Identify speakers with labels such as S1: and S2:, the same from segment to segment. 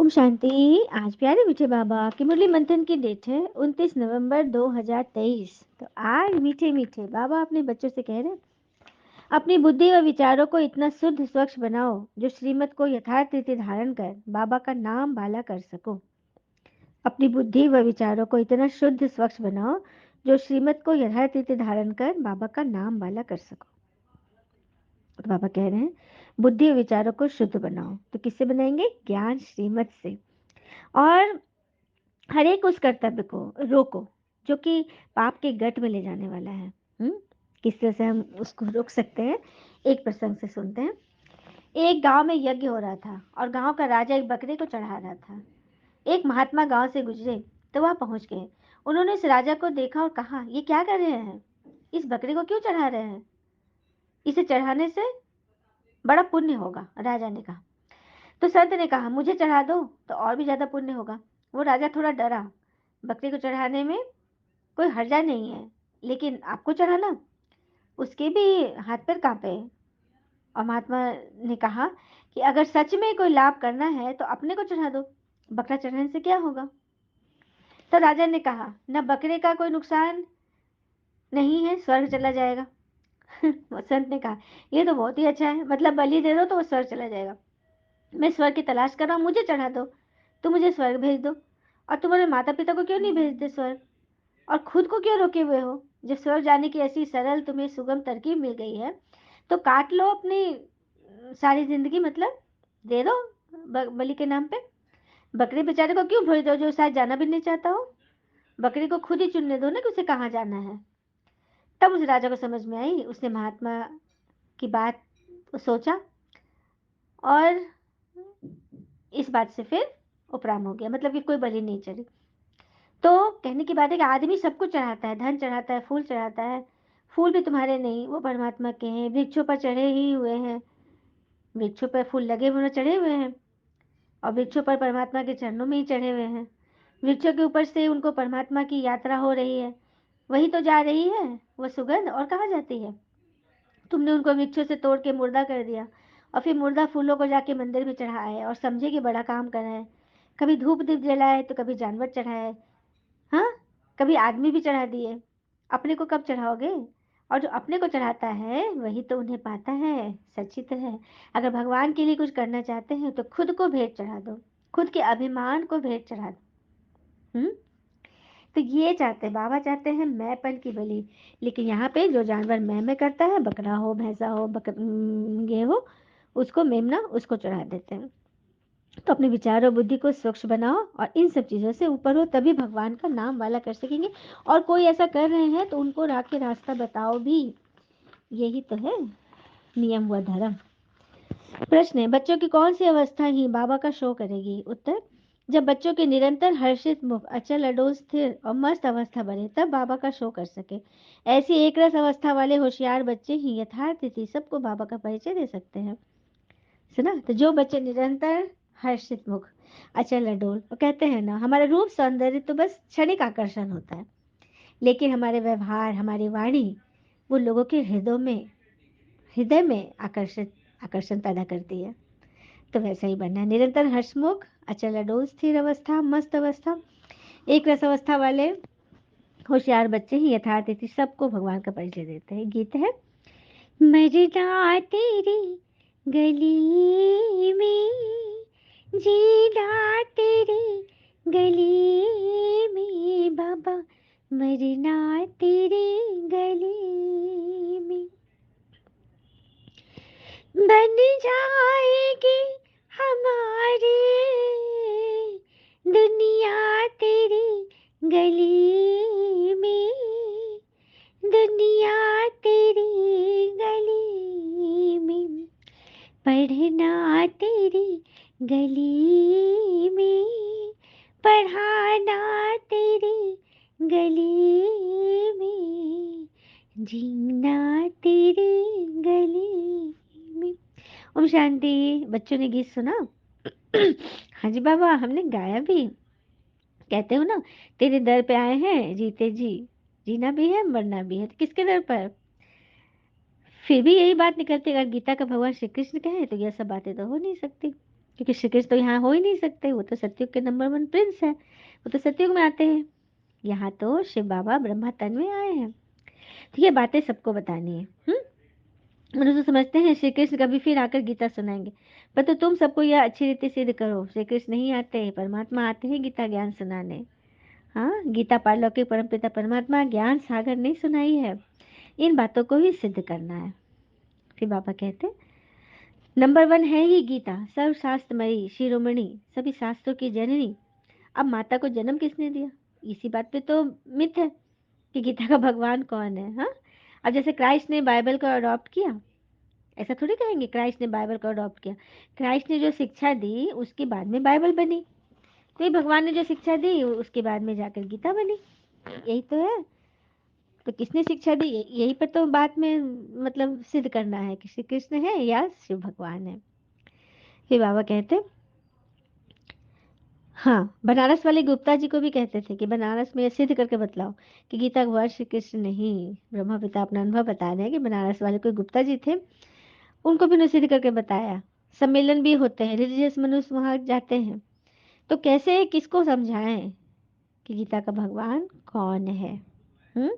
S1: ओम शांति। आज प्यारे मीठे बाबा की मुरली मंथन की डेट है 29 नवंबर 2023। तो आज मीठे मीठे बाबा अपने बच्चों से कह रहे हैं, अपनी बुद्धि व विचारों को इतना शुद्ध स्वच्छ बनाओ जो श्रीमत को यथार्थ रीति धारण कर बाबा का नाम बाला कर सको। अपनी बुद्धि व विचारों को इतना शुद्ध स्वच्छ बनाओ जो श्रीमत को यथार्थ रीति धारण कर बाबा का नाम बाला कर सको। तो बाबा कह रहे हैं, बुद्धि और विचारों को शुद्ध बनाओ। तो किससे बनाएंगे? ज्ञान श्रीमत से। और हर एक उस कर्तव्य को रोको जो कि पाप के गट में ले जाने वाला है। किस तरह से हम उसको रोक सकते हैं? एक प्रसंग से सुनते हैं। एक गांव में यज्ञ हो रहा था और गांव का राजा एक बकरे को चढ़ा रहा था। एक महात्मा गांव से गुजरे तो वहां पहुंच गए। उन्होंने इस राजा को देखा और कहा, ये क्या कर रहे हैं? इस बकरे को क्यों चढ़ा रहे हैं? इसे चढ़ाने से बड़ा पुण्य होगा, राजा ने कहा। तो संत ने कहा, मुझे चढ़ा दो तो और भी ज्यादा पुण्य होगा। वो राजा थोड़ा डरा। बकरे को चढ़ाने में कोई हर्जा नहीं है, लेकिन आपको चढ़ाना? उसके भी हाथ पैर कांपे। और महात्मा ने कहा कि अगर सच में कोई लाभ करना है तो अपने को चढ़ा दो, बकरा चढ़ाने से क्या होगा? तो राजा ने कहा, न बकरे का कोई नुकसान नहीं है, स्वर्ग चला जाएगा। संत ने कहा, ये तो बहुत ही अच्छा है, मतलब बलि दे दो तो वो स्वर्ग चला जाएगा। मैं स्वर्ग की तलाश कर रहा हूँ, मुझे चढ़ा दो, तुम मुझे स्वर्ग भेज दो। और तुम्हारे माता पिता को क्यों नहीं भेजते स्वर्ग? और खुद को क्यों रोके हुए हो? जब स्वर्ग जाने की ऐसी सरल तुम्हें सुगम तरकीब मिल गई है तो काट लो अपनी सारी जिंदगी, मतलब दे दो बलि के नाम पे। बकरे बेचारे को क्यों भेज दो जो शायद जाना भी नहीं चाहता हो? बकरी को खुद ही चुनने दो ना कि उसे कहाँ जाना है। तब उस राजा को समझ में आई। उसने महात्मा की बात सोचा और इस बात से फिर उपराम हो गया, मतलब कि कोई बलि नहीं चढ़ी। तो कहने की बात है कि आदमी सब कुछ चढ़ाता है, धन चढ़ाता है, फूल चढ़ाता है। फूल भी तुम्हारे नहीं, वो परमात्मा के हैं। वृक्षों पर चढ़े ही हुए हैं, वृक्षों पर फूल लगे हुए चढ़े हुए हैं, और वृक्षों पर परमात्मा के चरणों में ही चढ़े हुए हैं। वृक्षों के ऊपर से उनको परमात्मा की यात्रा हो रही है, वही तो जा रही है वो सुगंध, और कहाँ जाती है? तुमने उनको वृक्षों से तोड़ के मुर्दा कर दिया और फिर मुर्दा फूलों को जाके मंदिर में चढ़ाए और समझे कि बड़ा काम कर रहे हैं। कभी धूप दीप जलाए तो कभी जानवर चढ़ाए, हाँ, कभी आदमी भी चढ़ा दिए। अपने को कब चढ़ाओगे? और जो अपने को चढ़ाता है वही तो उन्हें पाता है। सच्ची तो है। अगर भगवान के लिए कुछ करना चाहते हैं तो खुद को भेंट चढ़ा दो, खुद के अभिमान को भेंट चढ़ा दो। तो ये चाहते बाबा, चाहते हैं मैंपन की बलि। लेकिन यहाँ पे जो जानवर मैं करता है, बकरा हो, भैंसा हो, ये हो, उसको मेमना, उसको चढ़ा देते हैं। तो अपने विचारों बुद्धि को स्वच्छ बनाओ और इन सब चीजों से ऊपर हो, तभी भगवान का नाम वाला कर सकेंगे। और कोई ऐसा कर रहे हैं तो उनको राके रास्ता बताओ भी। यही तो है नियम व धर्म। प्रश्न है, बच्चों की कौन सी अवस्था ही बाबा का शो करेगी? उत्तर, जब बच्चों के निरंतर हर्षित मुख, अचल अडोल स्थिर और मस्त अवस्था बने, तब बाबा का शो कर सके। ऐसी एक रस अवस्था वाले होशियार बच्चे ही यथार्थ स्थिति सबको बाबा का परिचय दे सकते हैं। सुना? तो जो बच्चे निरंतर हर्षित मुख, अचल अडोल, वो कहते हैं ना, हमारा रूप सौंदर्य तो बस क्षणिक आकर्षण होता है, लेकिन हमारे व्यवहार, हमारी वाणी, वो लोगों के हृदय में आकर्षण पैदा करती है। तो वैसा ही बनना है, निरंतर हर्षमुख, अचल अडोल, स्थिर अवस्था, मस्त अवस्था, एक रस अवस्था वाले होशियार बच्चे ही यथार्थ स्थिति सबको भगवान का परिचय देते हैं। गीत है, मरना तेरी गली में, जीना तेरी गली में, बाबा मरना तेरी गली में, बन जाएगी हमारी दुनिया तेरी गली में, दुनिया तेरी गली में, पढ़ना तेरी गली में, पढ़ाना तेरी गली में, जीना तेरी गली में। ओम शांति। बच्चों ने गीत सुना? हाँ जी बाबा, हमने गाया भी। कहते हो ना, तेरे दर पे आए हैं जीते जी, जीना भी है मरना भी है। तो किसके दर पर? फिर भी यही बात निकलती है, अगर गीता का भगवान श्री कृष्ण कहे तो यह सब बातें तो हो नहीं सकती। क्योंकि श्री कृष्ण तो यहाँ हो ही नहीं सकते, वो तो सतयुग के नंबर 1 प्रिंस है, वो तो सतयुग में आते हैं। यहाँ तो शिव बाबा ब्रह्मा तन में आए हैं, तो ये बातें सबको बतानी है। मनुष्य समझते हैं श्री कृष्ण कभी फिर आकर गीता सुनाएंगे, पर तो तुम सबको यह अच्छी रीति सिद्ध करो, श्री कृष्ण नहीं आते, परमात्मा आते हैं गीता ज्ञान सुनाने। हाँ, गीता पारलौकिक परमपिता परमात्मा ज्ञान सागर नहीं सुनाई है, इन बातों को ही सिद्ध करना है। फिर बाबा कहते, नंबर 1 है ही गीता, सर्वशास्त्रमयी शिरोमणि, सभी शास्त्रों की जननी। अब माता को जन्म किसने दिया, इसी बात पे तो मिथ है कि गीता का भगवान कौन है। हाँ, अब जैसे क्राइस्ट ने बाइबल को अडॉप्ट किया, ऐसा थोड़ी कहेंगे क्राइस्ट ने बाइबल को अडॉप्ट किया। क्राइस्ट ने जो शिक्षा दी उसके बाद में बाइबल बनी, तो भगवान ने जो शिक्षा दी उसके बाद में जाकर गीता बनी, यही तो है। तो किसने शिक्षा दी, यही पर तो बात में मतलब सिद्ध करना है कि श्री कृष्ण है या शिव भगवान है। फिर बाबा कहते, हाँ, बनारस वाले गुप्ता जी को भी कहते थे कि बनारस में सिद्ध करके बतलाओ कि गीता भगवान श्री कृष्ण नहीं। ब्रह्मा पिता अपना अनुभव बता रहे हैं कि बनारस वाले कोई गुप्ता जी थे, उनको भी उन्हें सिद्ध करके बताया। सम्मेलन भी होते हैं, रिलीजियस मनुष्य वहां जाते हैं, तो कैसे किसको समझाएं कि गीता का भगवान कौन है। हम्म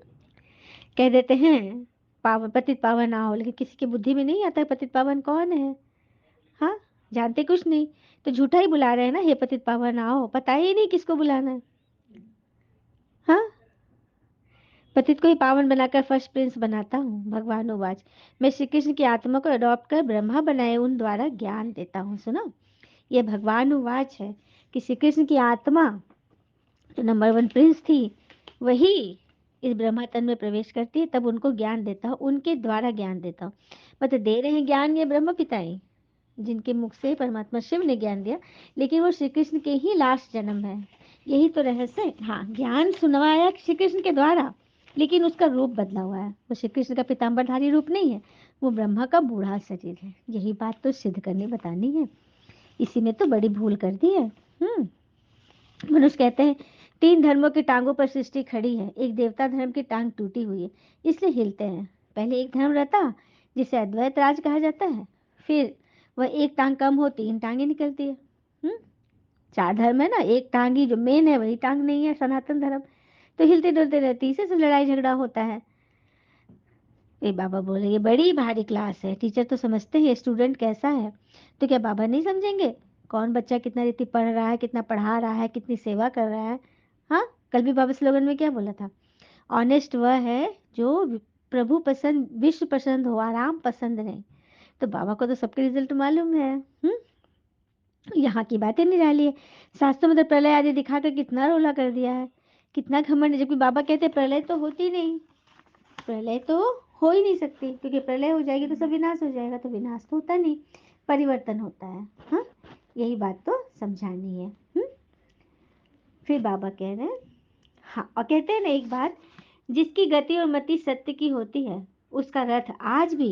S1: कह देते हैं पावन पतित पावन आओ, लेकिन किसी की बुद्धि में नहीं आता पतित पावन कौन है। हाँ, जानते कुछ नहीं, तो झूठा ही बुला रहे हैं ना, हे पतित पावन आओ, पता ही नहीं किसको बुलाना है। हाँ, पतित को ही पावन बनाकर फर्स्ट प्रिंस बनाता हूँ, भगवान उवाच, मैं श्री कृष्ण की आत्मा को अडॉप्ट कर ब्रह्मा बनाए उन द्वारा ज्ञान देता हूँ। सुनो, ये भगवान उवाच है कि श्री कृष्ण की आत्मा जो नंबर 1 प्रिंस थी, वही इस ब्रह्मा तन में प्रवेश करती है, तब उनको ज्ञान देता हूँ, उनके द्वारा ज्ञान देता हूँ। मतलब दे रहे हैं ज्ञान ये ब्रह्म पिताएं, जिनके मुख से परमात्मा शिव ने ज्ञान दिया, लेकिन वो श्री कृष्ण के ही लास्ट जन्म है, यही तो रहस्य है। हाँ, ज्ञान सुनवाया श्री कृष्ण के द्वारा, लेकिन उसका रूप बदला हुआ है, वो श्री कृष्ण का पीताम्बरधारी रूप नहीं है, वो ब्रह्मा का बूढ़ा शरीर है। यही बात तो सिद्ध करनी बतानी है, इसी में तो बड़ी भूल कर दी है। मनुष्य कहते हैं 3 धर्मों की टांगों पर सृष्टि खड़ी है, एक देवता धर्म की टांग टूटी हुई है, इसलिए हिलते हैं। पहले एक धर्म रहता जिसे अद्वैत राज कहा जाता है, फिर वह एक टांग कम हो 3 टांगे निकलती है। 4 धर्म है ना, एक टांग ही जो मेन है वही टांग नहीं है, सनातन धर्म, तो हिलते डुलते रहती, इसी से लड़ाई झगड़ा होता है। ये बाबा बोले ये बड़ी भारी क्लास है, टीचर तो समझते हैं स्टूडेंट कैसा है, तो क्या बाबा नहीं समझेंगे कौन बच्चा कितना रीति पढ़ रहा है, कितना पढ़ा रहा है, कितनी सेवा कर रहा है। हाँ, कल भी बाबा स्लोगन में क्या बोला था, ऑनेस्ट वह है जो प्रभु पसंद विश्व पसंद हो, आराम पसंद नहीं। तो बाबा को तो सबके रिजल्ट मालूम है। यहाँ की बातें निराली है, शास्त्रों में तो प्रलय आदि दिखाकर कितना रोला कर दिया है, कितना घमंड, जबकि बाबा कहते प्रलय तो होती नहीं, प्रलय तो हो ही नहीं सकती, क्योंकि प्रलय हो जाएगी तो सब विनाश हो जाएगा, तो विनाश तो होता नहीं, परिवर्तन होता है। हाँ, यही बात तो समझानी है। फिर बाबा कह रहे हैं, हाँ, और कहते हैं ना एक बात, जिसकी गति और मति सत्य की होती है उसका रथ आज भी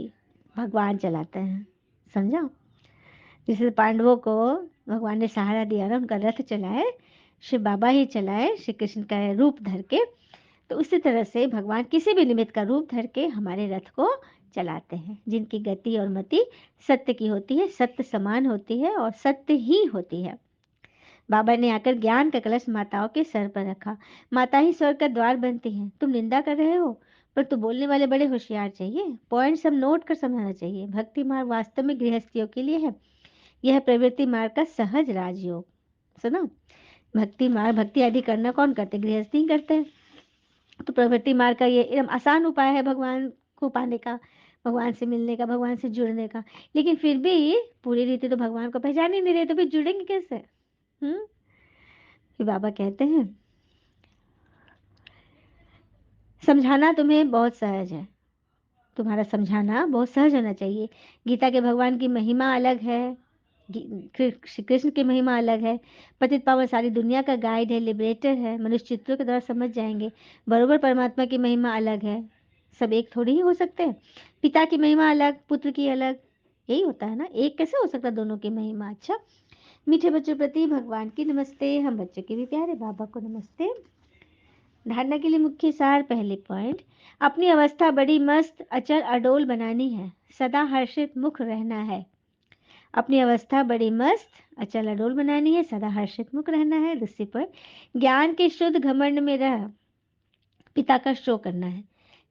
S1: भगवान चलाते हैं। समझा, जैसे पांडवों को भगवान ने सहारा दिया ना, उनका रथ चलाए शिव बाबा ही चलाए, श्री कृष्ण का रूप धर के, तो उसी तरह से भगवान किसी भी निमित्त का रूप धर के हमारे रथ को चलाते हैं, जिनकी गति और मति सत्य की होती है, सत्य समान होती है और सत्य ही होती है। बाबा ने आकर ज्ञान का कलश माताओं के सर पर रखा, माता ही स्वर्ग का द्वार बनती है, तुम निंदा कर रहे हो, पर तो बोलने वाले बड़े होशियार चाहिए, पॉइंट सब नोट कर समझना चाहिए। भक्ति मार्ग वास्तव में गृहस्थियों के लिए है, यह प्रवृत्ति मार्ग का सहज राजयोग। सुनो, भक्ति मार्ग भक्ति आदि करना कौन करते, गृहस्थी ही करते हैं, तो प्रवृत्ति मार्ग का ये एकदम आसान उपाय है भगवान को पाने का, भगवान से मिलने का, भगवान से जुड़ने का। लेकिन फिर भी पूरी रीति तो भगवान को पहचान ही नहीं रहे, तो फिर जुड़ेंगे कैसे। फिर बाबा कहते हैं समझाना तुम्हें बहुत सहज है, तुम्हारा समझाना बहुत सहज होना चाहिए। गीता के भगवान की महिमा अलग है, श्री कृष्ण की महिमा अलग है, पतित पावन सारी दुनिया का गाइड है, लिबरेटर है, मनुष्य चित्रों के द्वारा समझ जाएंगे। बरोबर परमात्मा की महिमा अलग है, सब एक थोड़ी ही हो सकते हैं, पिता की महिमा अलग, पुत्र की अलग, यही होता है ना, एक कैसे हो सकता दोनों की महिमा। अच्छा, मीठे बच्चों प्रति भगवान की नमस्ते, हम बच्चों के भी प्यारे बाबा को नमस्ते। धारणा के लिए मुख्य सार, पहले पॉइंट, अपनी अवस्था बड़ी मस्त अचल अडोल बनानी है, सदा हर्षित मुख रहना है, अपनी अवस्था बड़ी मस्त अचल अडोल बनानी है, सदा हर्षित मुख रहना है। दूसरी पर ज्ञान के शुद्ध घमंड में रह पिता का शो करना है।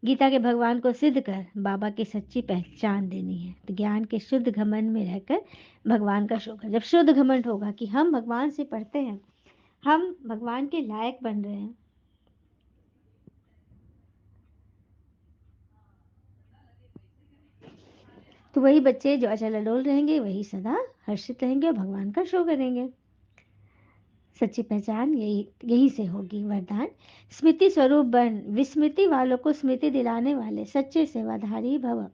S1: गीता के भगवान को सिद्ध कर बाबा की सच्ची पहचान देनी है। तो ज्ञान के शुद्ध घमंड में रहकर भगवान का शो कर। जब शुद्ध घमंड होगा कि हम भगवान से पढ़ते हैं, हम भगवान के लायक बन रहे हैं, तो वही बच्चे जो अचल अडोल रहेंगे वही सदा हर्षित रहेंगे और भगवान का शो करेंगे। सच्ची पहचान यही यही से होगी। वरदान, स्मृति स्वरूप बन विस्मृति वालों को स्मृति दिलाने वाले सच्चे सेवाधारी भव।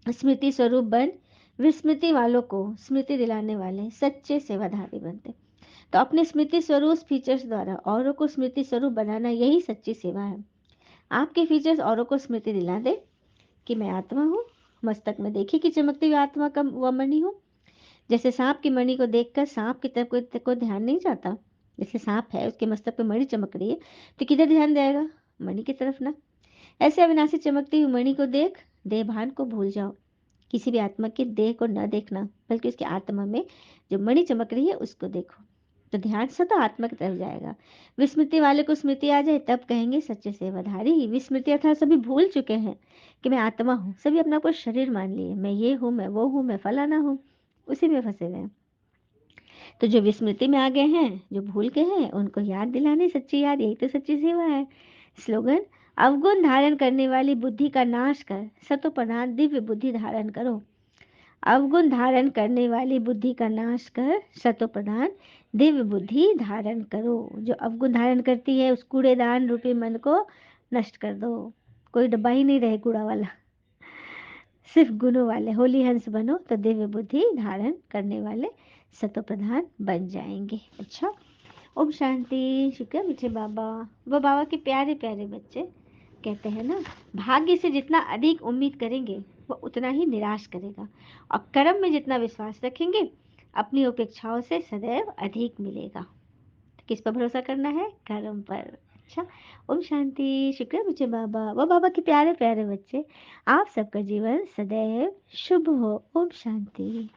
S1: स्मृति स्वरूप बन विस्मृति वालों को स्मृति दिलाने वाले सच्चे सेवाधारी बनते। तो अपने स्मृति स्वरूप फीचर्स द्वारा औरों को स्मृति स्वरूप बनाना यही सच्ची सेवा है। आपके फीचर्स औरों को स्मृति दिला दे कि मैं आत्मा हूँ, मस्तक में देखी कि चमकती हुई आत्मा का वह मणि हूँ। जैसे सांप की मणि को देखकर सांप की तरफ कोई ध्यान नहीं जाता। जैसे सांप है, उसके मस्तक पे मणि चमक रही है, तो किधर ध्यान जाएगा? मणि की तरफ ना। ऐसे अविनाशी चमकती हुई मणि को देख देह भान को भूल जाओ। किसी भी आत्मा के देह को न देखना, बल्कि उसकी आत्मा में जो मणि चमक रही है उसको देखो, तो ध्यान सदा आत्मा की तरफ जाएगा। विस्मृति वाले को स्मृति आ जाए तब कहेंगे सच्चे सेवाधारी। विस्मृति अर्थात सभी भूल चुके हैं कि मैं आत्मा हूँ। सभी अपना को शरीर मान लिए, मैं ये हूँ, मैं वो हूँ, मैं फलाना हूँ, उसी में फंसे हुए हैं। तो जो विस्मृति में आ गए हैं, जो भूल गए हैं, उनको याद दिलाने सच्ची याद, यही तो सच्ची सेवा है। स्लोगन, अवगुण धारण करने वाली बुद्धि का नाश कर सतो प्रधान दिव्य बुद्धि धारण करो। अवगुण धारण करने वाली बुद्धि का नाश कर सतो प्रधान दिव्य बुद्धि धारण करो। जो अवगुण धारण करती है उस कूड़ेदान रूपी मन को नष्ट कर दो। कोई डब्बा ही नहीं रहे कूड़ा वाला, सिर्फ गुणों वाले होली हंस बनो तो दिव्य बुद्धि धारण करने वाले सतो प्रधान बन जाएंगे। अच्छा, ओम शांति। शुक्र मीठे बाबा। वो बाबा के प्यारे प्यारे बच्चे कहते हैं ना, भाग्य से जितना अधिक उम्मीद करेंगे वो उतना ही निराश करेगा, और कर्म में जितना विश्वास रखेंगे अपनी अपेक्षाओं से सदैव अधिक मिलेगा। तो किस पर भरोसा करना है? कर्म पर। अच्छा, ओम शांति। शुक्र मुझे बाबा। वो बाबा के प्यारे प्यारे बच्चे, आप सबका जीवन सदैव शुभ हो। ओम शांति।